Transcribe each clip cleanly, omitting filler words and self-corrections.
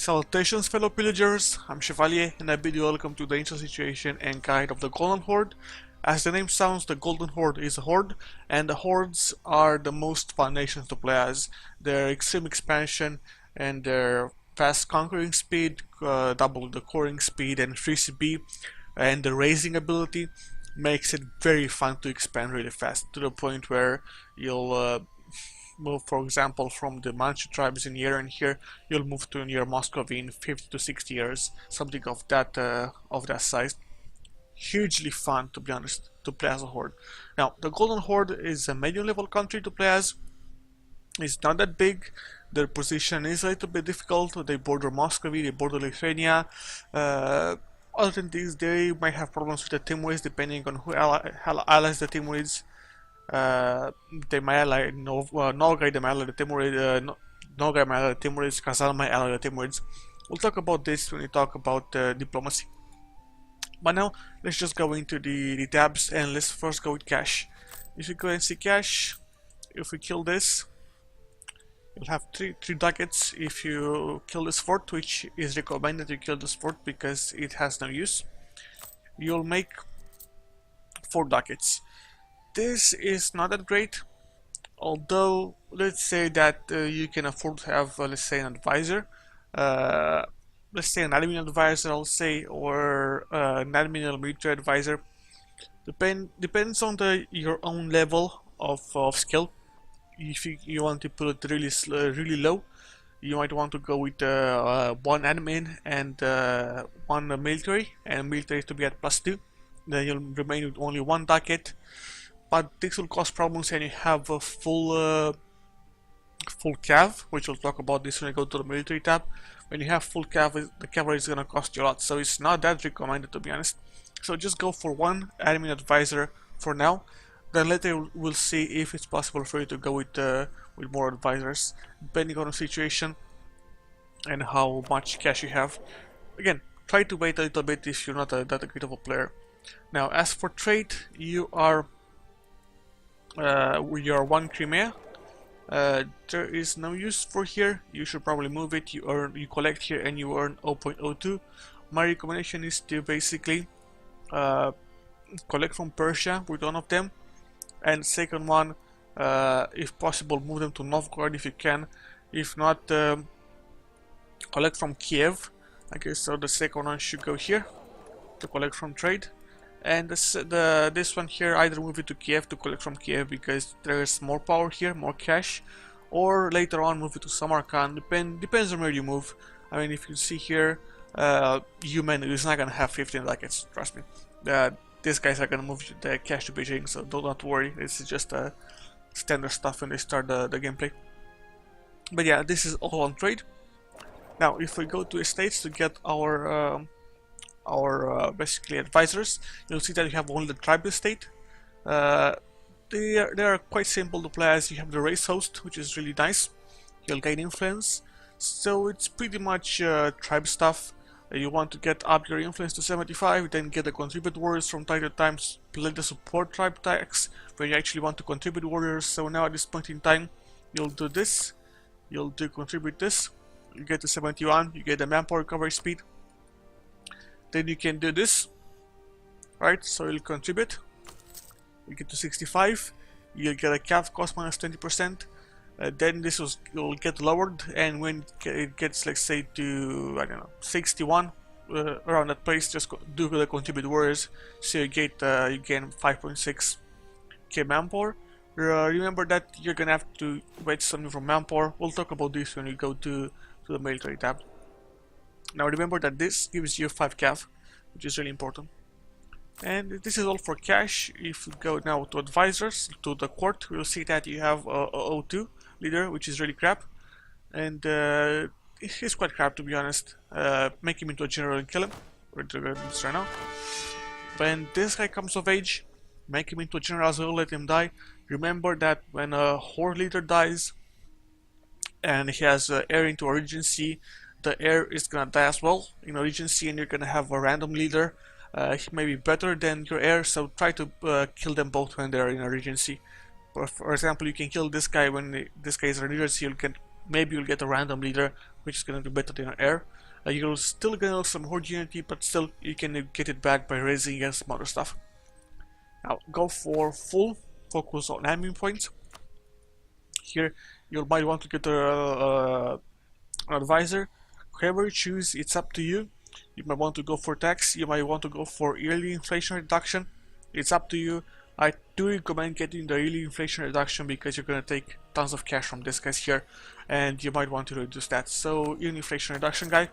Salutations fellow pillagers, I'm Chevalier and I bid you welcome to the Ancient Situation and Guide of the Golden Horde. As the name sounds, the Golden Horde is a horde, and the hordes are the most fun nations to play as. Their extreme expansion and their fast conquering speed, double the coring speed and 3CB, and the raising ability makes it very fun to expand really fast, to the point where you'll move, for example, from the Manchu tribes in here and here, you'll move to near Moscow in 50 to 60 years, something of that size. Hugely fun, to be honest, to play as a horde. Now, the Golden Horde is a medium level country to play as. It's not that big. Their position is a little bit difficult. They border Moscow, they border Lithuania. Other than this, they might have problems with the Timurids, depending on who allies the Timurids. They might ally Nogai, they might ally the Timurids, Nogai might ally the Timurids, Kazan might ally the Timurids. We'll talk about this when we talk about diplomacy. But now, let's just go into the tabs and let's first go with cash. If you go and see cash, if we kill this, you'll have three ducats if you kill this fort, which is recommended you kill this fort because it has no use. You'll make 4 ducats. This is not that great, although let's say that you can afford to have, let's say, an advisor, let's say an admin advisor, I'll say, or an admin or military advisor. Depends on your own level of skill. If you want to put it really low, you might want to go with 1 admin and 1 military, and military to be at +2. Then you'll remain with only 1 ducat. But this will cause problems and you have a full cav, which we'll talk about this when I go to the military tab. When you have full cav, the cavalry is gonna cost you a lot, so it's not that recommended, to be honest. So just go for 1 admin advisor for now. Then later we'll see if it's possible for you to go with more advisors, depending on the situation and how much cash you have. Again, try to wait a little bit if you're not that great of a player. Now, as for trade, you are 1 Crimea. There is no use for here. You should probably move it. You collect here and you earn 0.02. My recommendation is to basically collect from Persia with 1 of them, and second one, if possible, move them to Novgorod if you can. If not, collect from Kiev. Okay, so the second one should go here to collect from trade. And this one here, either move it to Kiev to collect from Kiev because there's more power here, more cash, or later on move it to Samarkand. Depends on where you move. I mean, if you see here, Human is not gonna have 15 ducats, trust me. These guys are gonna move the cash to Beijing, so don't worry. This is just standard stuff when they start the gameplay. But yeah, this is all on trade. Now, if we go to estates to get our basically advisors, you'll see that you have only the tribe estate. They are quite simple to play as. You have the race host, which is really nice. You'll gain influence, so it's pretty much tribe stuff. You want to get up your influence to 75, then get the contribute warriors from time to time, play the support tribe tax when you actually want to contribute warriors. So now at this point in time, you'll do this, you'll do contribute this, you get to 71, you get the manpower recovery speed. Then you can do this, right? So you'll contribute, you get to 65, you'll get a cav cost minus 20%. Then this will get lowered, and when it gets, let's say, to, I don't know, 61, around that place, just do the contribute warriors, so you gain 5.6k manpower. Remember that you're gonna have to wait something from manpower. We'll talk about this when we go to the military tab. Now remember that this gives you 5 cav, which is really important. And this is all for cash. If we go now to advisors, to the court, we'll see that you have a O2 leader, which is really crap. And he's quite crap, to be honest. Make him into a general and kill him. We're doing this right now. When this guy comes of age, make him into a general as well, let him die. Remember that when a horde leader dies and he has heir into a regency, the heir is gonna die as well in a regency, and you're gonna have a random leader. He may be better than your heir, so try to kill them both when they're in a regency. For example, you can kill this guy when this guy is in a regency. You'll get maybe you'll get a random leader, which is going to be better than air. You'll still get some Horde unity, but still you can get it back by raising and some other stuff. Now go for full focus on admin points. Here you might want to get an advisor. Whoever you choose, it's up to you. You might want to go for tax, you might want to go for yearly inflation reduction. It's up to you. I do recommend getting the yearly inflation reduction because you're going to take tons of cash from this guys here, and you might want to reduce that. So yearly inflation reduction guy.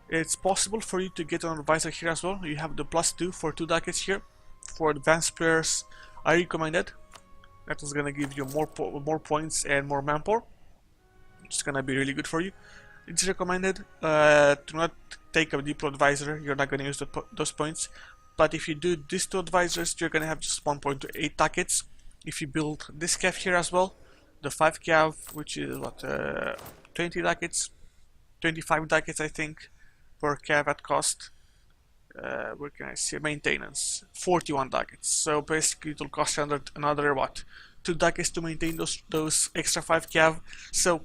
It's possible for you to get an advisor here as well. You have the +2 for 2 decades here. For advanced players, I recommend it. That is gonna give you more points and more manpower. It's gonna be really good for you. It's recommended to not take a Diplo advisor. You're not gonna use those points. But if you do these 2 advisors, you're gonna have just 1.8 decades. If you build this cav here as well, the 5 cav, which is what 20 decades, 25 decades I think per cav at cost. Where can I see maintenance? 41 decades. So basically, it will cost you another what 2 decades to maintain those extra 5 cav. So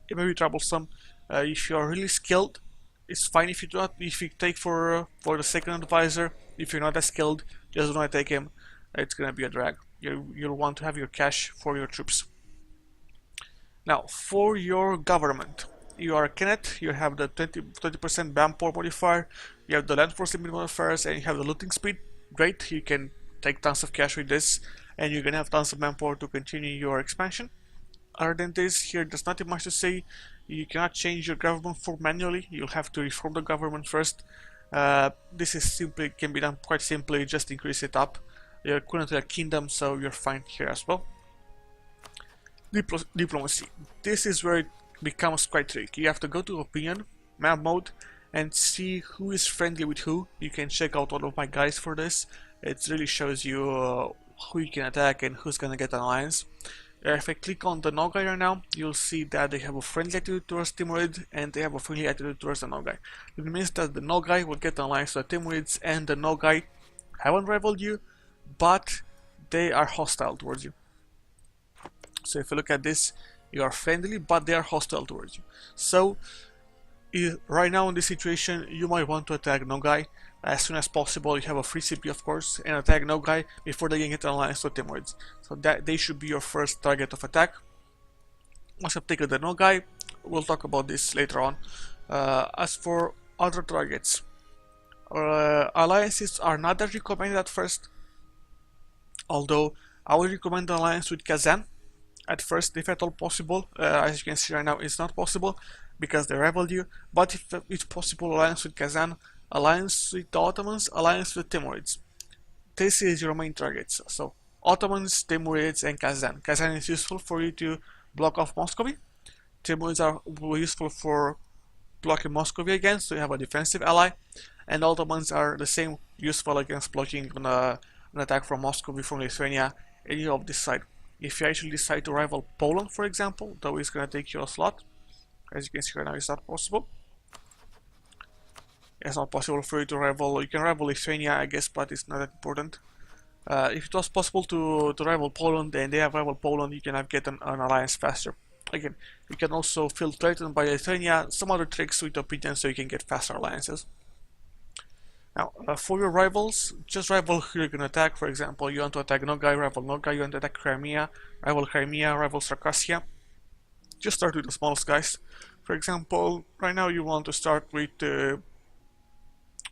it may be troublesome. If you are really skilled, it's fine. If you do not, if you take for the second advisor, if you're not as skilled, just do not take him. It's gonna be a drag. You'll want to have your cash for your troops. Now for your government. You are a Kenneth, you have the 20% manpower modifier, you have the land force limit modifiers, and you have the looting speed. Great, you can take tons of cash with this, and you're gonna have tons of manpower to continue your expansion. Other than this, here there's nothing much to say. You cannot change your government form manually, you'll have to reform the government first. This is simply can be done quite simply, just increase it up. You're currently a kingdom, so you're fine here as well. Diplomacy. This is where it becomes quite tricky. You have to go to opinion, map mode, and see who is friendly with who. You can check out all of my guides for this. It really shows you who you can attack and who's gonna get an alliance. If I click on the Nogai right now, you'll see that they have a friendly attitude towards Timurid and they have a friendly attitude towards the Nogai. It means that the Nogai will get an alliance to the Timurids and the Nogai haven't rivaled you, but they are hostile towards you. So if you look at this, you are friendly, but they are hostile towards you. So right now in this situation, you might want to attack Nogai as soon as possible. You have a free CP of course, and attack Nogai before they can get an alliance to Timurids. So that they should be your first target of attack. Once you've taken the Nogai, we'll talk about this later on. As for other targets, alliances are not that recommended at first, although I would recommend an alliance with Kazan at first, if at all possible. As you can see right now, it's not possible because they rivaled you, but if it's possible, alliance with Kazan, alliance with the Ottomans, alliance with Timurids. This is your main targets. So Ottomans, Timurids, and Kazan. Kazan is useful for you to block off Muscovy. Timurids are useful for blocking Muscovy again, so you have a defensive ally. And Ottomans are the same, useful against blocking an attack from Muscovy, from Lithuania, any of this side. If you actually decide to rival Poland, for example, though it's going to take you a slot, as you can see right now, it's not possible. It's not possible for you to rival. You can rival Lithuania, I guess, but it's not that important. If it was possible to rival Poland and they have rival Poland, you can get an alliance faster. Again, you can also feel threatened by Lithuania, some other tricks with opinion so you can get faster alliances. Now, for your rivals, just rival who you're going to attack. For example, you want to attack Nogai, rival Nogai. You want to attack Crimea, rival Circassia. Just start with the smallest guys. For example, right now you want to start with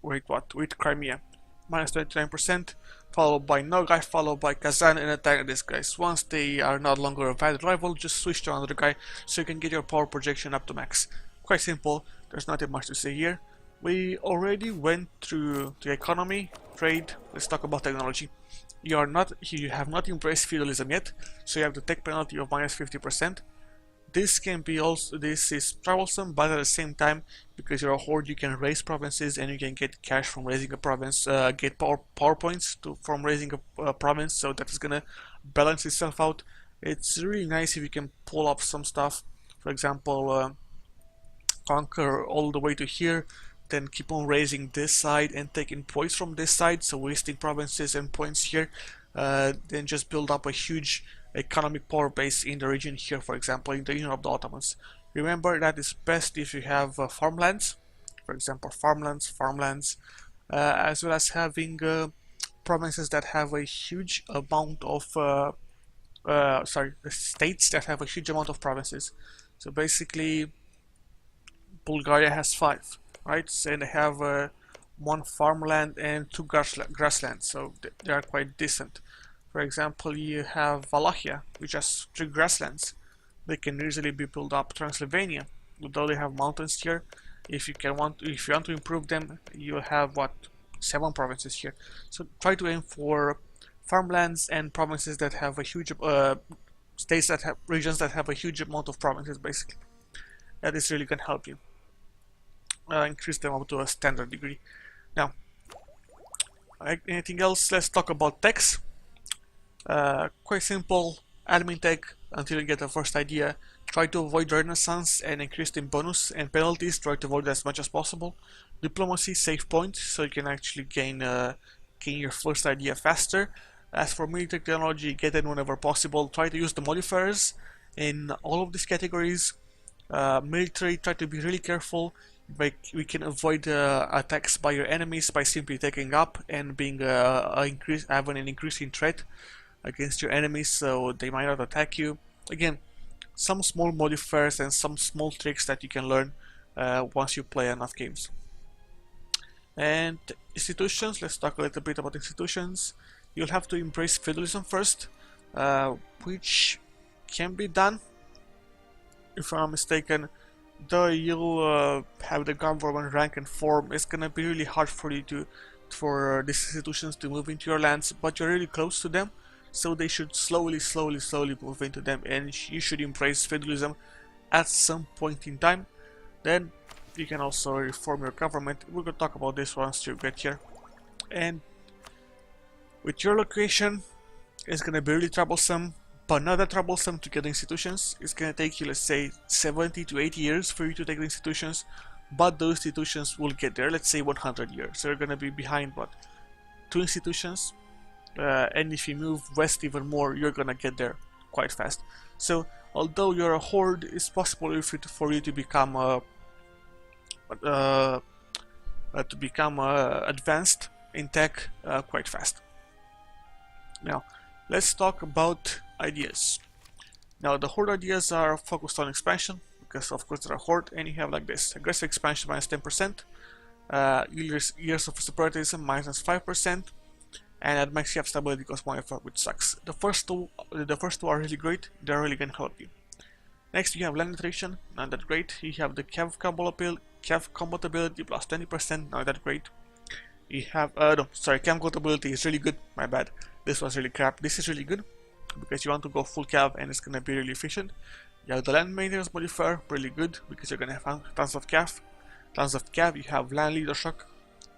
with Crimea, minus 29%, followed by Nogai, followed by Kazan, and attack these guys. Once they are no longer a valid rival, just switch to another guy so you can get your power projection up to max. Quite simple. There's nothing much to say here. We already went through the economy, trade. Let's talk about technology. You have not embraced feudalism yet, so you have the tech penalty of minus 50%. This is troublesome, but at the same time, because you're a horde, you can raise provinces and you can get cash from raising a province, get power points from raising a province, so that is gonna balance itself out. It's really nice if you can pull up some stuff, for example, conquer all the way to here, then keep on raising this side and taking points from this side, so wasting provinces and points here, then just build up a huge economic power base in the region here, for example, in the region of the Ottomans. Remember that is best if you have farmlands, for example, farmlands, as well as having provinces that have a huge amount of states that have a huge amount of provinces. So basically, Bulgaria has 5, right? And they have 1 farmland and 2 grasslands, so they are quite decent. For example, you have Wallachia, which has 3 grasslands. They can easily be built up. Transylvania, although they have mountains here, if you want to improve them, you have what, 7 provinces here. So try to aim for farmlands and provinces that have a huge regions that have a huge amount of provinces, basically. That is really going to help you increase them up to a standard degree. Now, anything else? Let's talk about techs. Quite simple. Admin tech until you get the first idea. Try to avoid Renaissance and increase in bonus and penalties. Try to avoid as much as possible. Diplomacy, save points, so you can actually gain your first idea faster. As for military technology, get it whenever possible. Try to use the modifiers in all of these categories. Military, try to be really careful. We can avoid attacks by your enemies by simply taking up and being having an increasing threat against your enemies, so they might not attack you. Again, some small modifiers and some small tricks that you can learn once you play enough games. And institutions, let's talk a little bit about institutions. You'll have to embrace feudalism first, which can be done, if I'm not mistaken. Though you'll have the government rank and form, it's gonna be really hard for you for these institutions to move into your lands, but you're really close to them, so they should slowly move into them, and you should embrace feudalism at some point in time. Then you can also reform your government. We're gonna talk about this once you get here. And with your location, it's gonna be really troublesome, but not that troublesome to get institutions. It's gonna take you, let's say, 70 to 80 years for you to take the institutions, but those institutions will get there, let's say 100 years. So you're gonna be behind, what, 2 institutions? And if you move west even more, you're gonna get there quite fast. So although you're a horde, it's possible for you to become advanced in tech quite fast. Now, let's talk about ideas. Now, the horde ideas are focused on expansion, because of course they're a horde, and you have like this: aggressive expansion minus 10%, years of separatism minus 5%, and at max you have stability cost modifier, which sucks. The first two are really great. They're really gonna help you. Next, you have land attrition, not that great. You have the Cav compatibility plus 20%, not that great. You have Cav compatibility is really good. My bad. This was really crap. This is really good because you want to go full Cav and it's gonna be really efficient. You have the land maintenance modifier, really good because you're gonna have tons of Cav. You have land leader shock,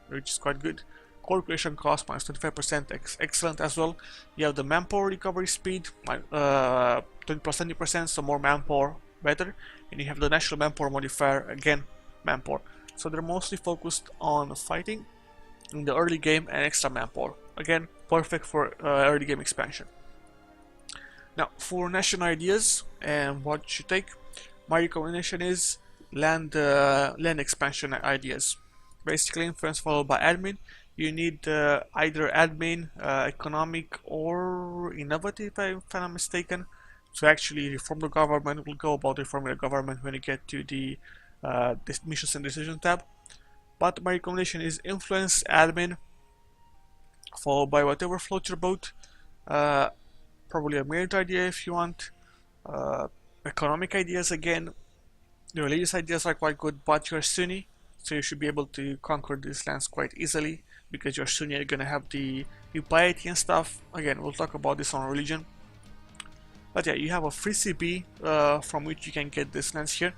which is quite good. Core creation cost minus 25%, excellent as well. You have the manpower recovery speed, 20 plus 20%, so more manpower, better. And you have the national manpower modifier, again, manpower. So they're mostly focused on fighting in the early game and extra manpower. Again, perfect for early game expansion. Now, for national ideas and what you should take, my recommendation is land expansion ideas. Basically, influence followed by admin. You need either admin, economic, or innovative, if I'm not mistaken, to actually reform the government. We'll go about reforming the government when you get to the missions and decision tab. But my recommendation is influence, admin, followed by whatever floats your boat. Probably a military idea if you want. Economic ideas again. The religious ideas are quite good, but you're Sunni, so you should be able to conquer these lands quite easily. Because you're Sunni, you're gonna have the piety and stuff. Again, we'll talk about this on religion. But yeah, you have a free CB from which you can get these lands here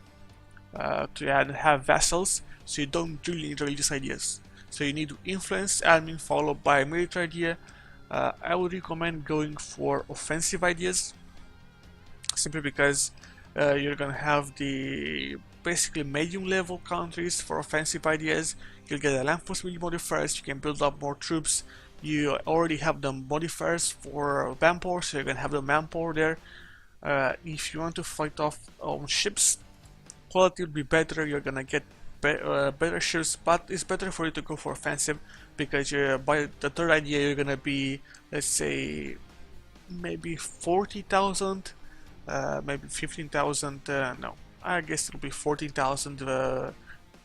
to have vassals, so you don't really need religious ideas. So you need influence, admin, followed by military idea. I would recommend going for offensive ideas, simply because you're gonna have the basically medium level countries for offensive ideas. You'll get a land force modifiers, you can build up more troops, You already have the modifiers for manpower, so you're gonna have the manpower there. If you want to fight off on ships, quality will be better. You're gonna get better ships, but it's better for you to go for offensive because by the third idea you're gonna be, let's say, maybe 40,000, maybe 15,000. No, I guess it'll be 14,000.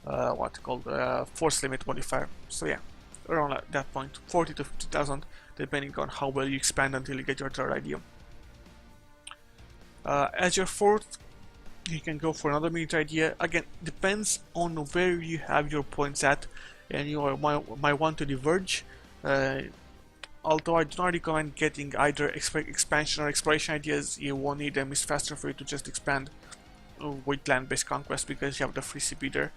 What called force limit modifier. So yeah, around at that point, 40 to 50,000, depending on how well you expand until you get your third idea. As your fourth, you can go for another military idea. Again, depends on where you have your points at, and you might want to diverge. Although I do not recommend getting either expansion or exploration ideas, you won't need them. It's faster for you to just expand with land-based conquest because you have the free CP there.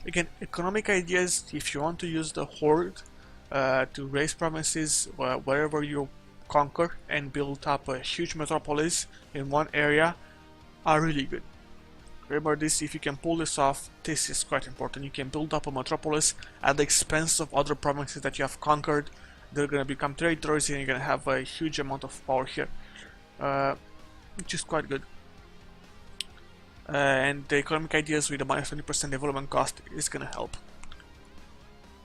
Again, economic ideas, if you want to use the Horde to raise provinces wherever you conquer and build up a huge metropolis in one area, are really good. Remember this, if you can pull this off, this is quite important. You can build up a metropolis at the expense of other provinces that you have conquered. They're going to become territories and you're going to have a huge amount of power here, which is quite good. And the economic ideas with a minus 20% development cost is going to help.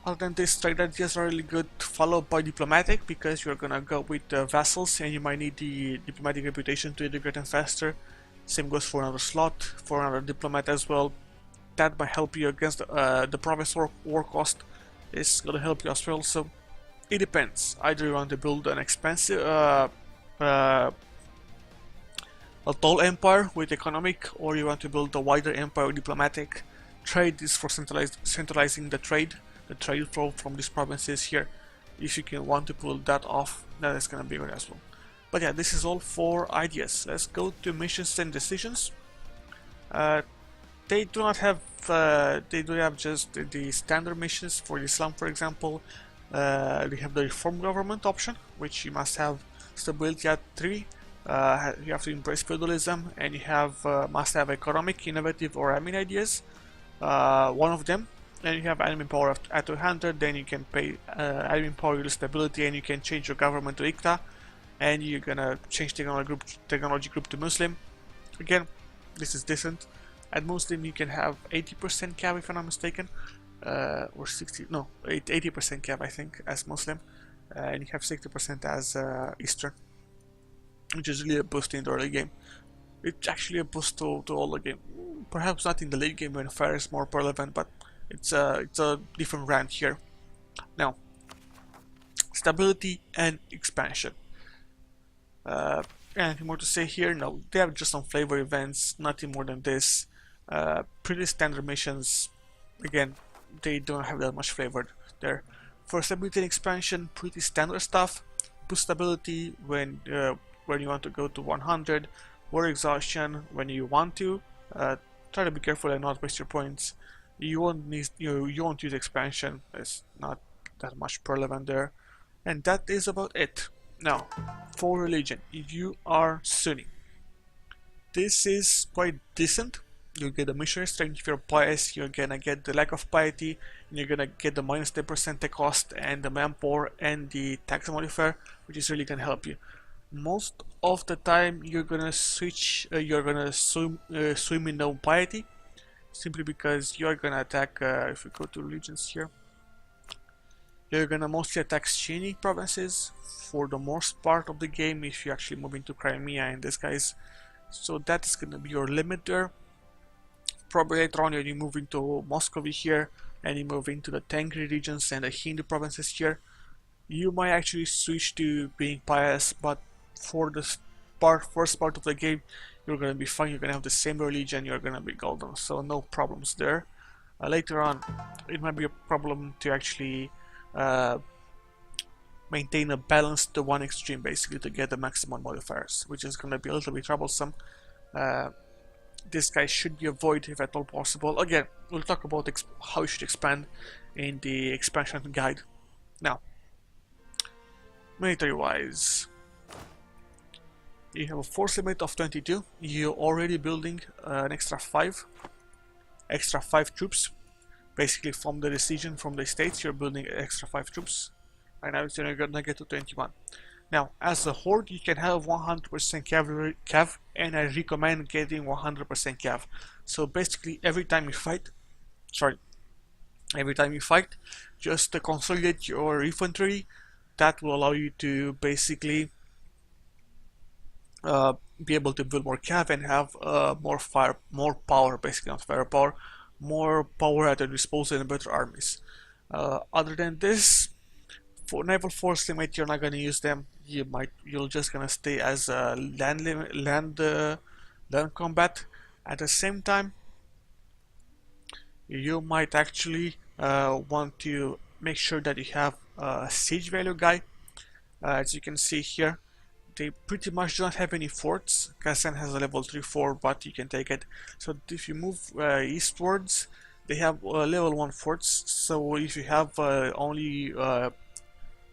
Other than this, trade ideas are really good, followed by diplomatic, because you're going to go with vassals and you might need the diplomatic reputation to integrate them faster. Same goes for another slot, for another diplomat as well. That might help you against the province war cost. It's going to help you as well, so it depends. Either you want to build an expensive a tall empire with economic, or you want to build a wider empire with diplomatic. Trade is for centralizing the trade flow from these provinces here. If you can want to pull that off, that is gonna be good as well. But yeah, this is all for ideas. Let's go to missions and decisions. They do not have they do have just the standard missions. For Islam, for example, they have the reform government option, which you must have stability at 3. You have to embrace feudalism, and you have must have economic, innovative, or admin ideas. One of them, and you have admin power at 200. Then you can pay admin power, your stability, and you can change your government to ICTA, and you're gonna change technology group to Muslim. Again, this is decent. At Muslim, you can have 80% cap if I'm not mistaken, or 80% cap I think as Muslim, and you have 60% as Eastern, which is really a boost in the early game. It's actually a boost to all the game. Perhaps not in the late game when fire is more relevant, but it's a different rant here. Now, stability and expansion. Anything more to say here? No, they have just some flavor events, nothing more than this. Pretty standard missions. Again, they don't have that much flavor there. For stability and expansion, pretty standard stuff. Boost stability when you want to go to 100, war exhaustion when you want to. Try to be careful and not waste your points. You won't use expansion. It's not that much relevant there, and that is about it. Now, for religion, you are Sunni. This is quite decent. You get the missionary strength if you're pious. You're gonna get the lack of piety, and you're gonna get the minus 10% tech cost and the manpower and the tax modifier, which is really gonna help you. Most of the time you're gonna switch, you're gonna swim in no piety, simply because you're gonna attack, if we go to religions here, you're gonna mostly attack Sunni provinces for the most part of the game if you actually move into Crimea and this guys, so that is gonna be your limit there. Probably later on you move into Muscovy here, and you move into the Tengri regions and the Hindu provinces here. You might actually switch to being pious, but for the first part of the game, you're gonna be fine. You're gonna have the same religion. You're gonna be golden, so no problems there. Later on, it might be a problem to actually maintain a balance to one extreme, basically, to get the maximum modifiers, which is gonna be a little bit troublesome. This guy should be avoided if at all possible. Again, we'll talk about how you should expand in the expansion guide. Now, military-wise, you have a force limit of 22. You're already building an extra 5 troops. Basically, from the decision from the states, you're building extra 5 troops. Right now it's gonna get to 21. Now, as a horde, you can have 100% cavalry cav, and I recommend getting 100% cav. So basically, sorry, every time you fight, just consolidate your infantry. That will allow you to basically be able to build more cav and have more power, basically not firepower, more power at your disposal and better armies. Other than this, for naval force limit, you're not gonna use them. You're just gonna stay as a land combat. At the same time, you might actually want to make sure that you have a siege value guy. As you can see here, they pretty much don't have any forts. Kazan has a level 3-4, but you can take it. So if you move eastwards, they have level 1 forts. So if you have only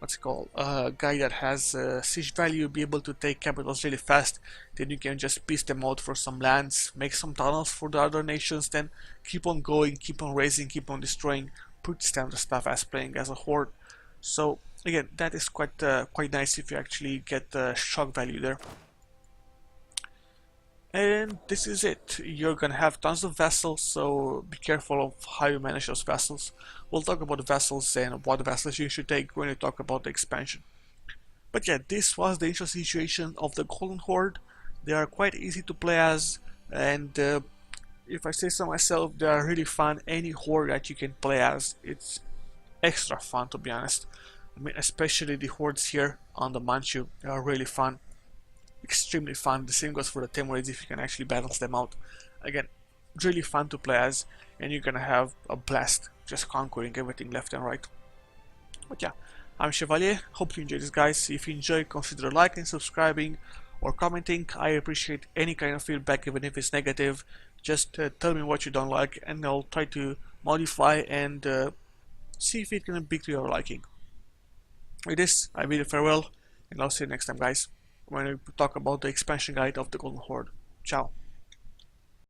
what's it called, a guy that has siege value, be able to take capitals really fast, then you can just piece them out for some lands, make some tunnels for the other nations, then keep on going, keep on raising, keep on destroying, pretty standard stuff as playing as a horde. So again, that is quite nice if you actually get the shock value there. And this is it. You're gonna have tons of vessels, so be careful of how you manage those vessels. We'll talk about the vessels and what vessels you should take when we talk about the expansion. But yeah, this was the initial situation of the Golden Horde. They are quite easy to play as, and if I say so myself, they are really fun. Any horde that you can play as, it's extra fun, to be honest. I mean, especially the hordes here on the Manchu, they are really fun. Extremely fun. The same goes for the Timurids if you can actually balance them out. Again, really fun to play as, and you're gonna have a blast just conquering everything left and right. But yeah, I'm Chevalier. Hope you enjoyed this, guys. If you enjoyed, consider liking, subscribing, or commenting. I appreciate any kind of feedback, even if it's negative. Just tell me what you don't like, and I'll try to modify and see if it can be to your liking. With this, I bid you farewell, and I'll see you next time, guys, when we talk about the expansion guide of the Golden Horde. Ciao.